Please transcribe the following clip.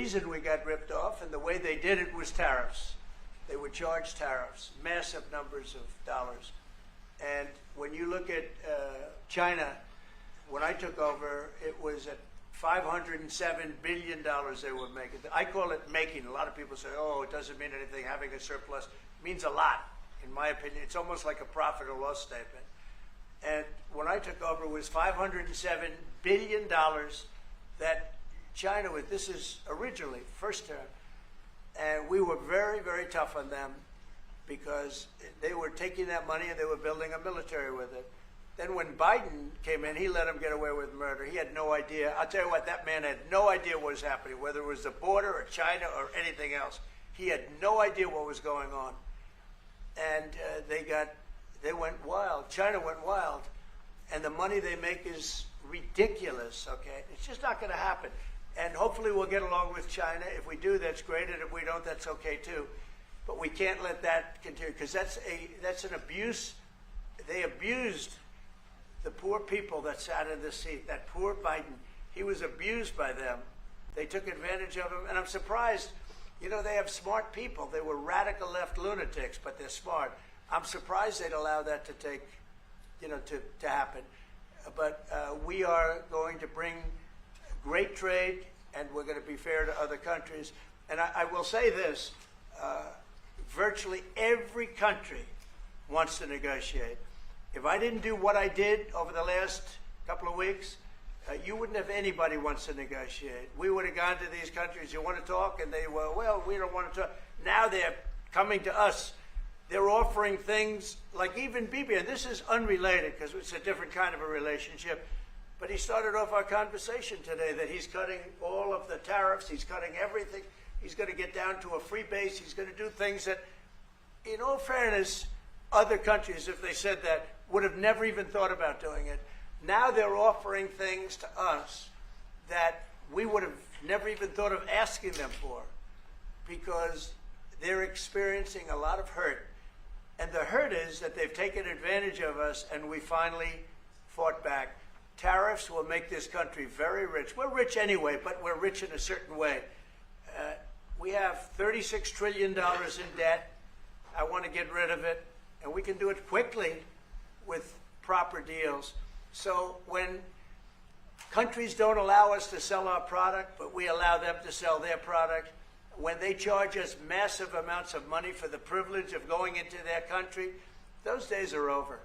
reason we got ripped off, and the way they did it was tariffs. They would charge tariffs, massive numbers of dollars. And when you look at China, when I took over, it was at $507 billion they were making. I call it making. A lot of people say, oh, it doesn't mean anything, having a surplus. It means a lot, in my opinion. It's almost like a profit or loss statement. And when I took over, it was $507 billion that China, this is originally, first term, and we were very, very tough on them because they were taking that money and they were building a military with it. Then when Biden came in, he let them get away with murder. He had no idea. I'll tell you what, that man had no idea what was happening, whether it was the border or China or anything else. He had no idea what was going on. And they went wild. China went wild. And the money they make is ridiculous, okay? It's just not going to happen. And hopefully we'll get along with China. If we do, that's great. And if we don't, that's okay too. But we can't let that continue because that's an abuse. They abused the poor people that sat in the seat. That poor Biden, he was abused by them. They took advantage of him. And I'm surprised, you know, they have smart people. They were radical left lunatics, but they're smart. I'm surprised they'd allow that to take, you know, to happen. But we are going to bring great trade, and we're going to be fair to other countries. And I will say this, virtually every country wants to negotiate. If I didn't do what I did over the last couple of weeks, you wouldn't have anybody wants to negotiate. We would have gone to these countries, you want to talk? And they were, well, we don't want to talk. Now they're coming to us. They're offering things like even Bibi, and this is unrelated because it's a different kind of a relationship, but he started off our conversation today that he's cutting all of the tariffs, he's cutting everything, he's going to get down to a free base, he's going to do things that, in all fairness, other countries, if they said that, would have never even thought about doing it. Now they're offering things to us that we would have never even thought of asking them for because they're experiencing a lot of hurt. And the hurt is that they've taken advantage of us and we finally fought back. Tariffs will make this country very rich. We're rich anyway, but we're rich in a certain way. We have $36 trillion in debt. I want to get rid of it, and we can do it quickly with proper deals. So when countries don't allow us to sell our product, but we allow them to sell their product, when they charge us massive amounts of money for the privilege of going into their country, those days are over.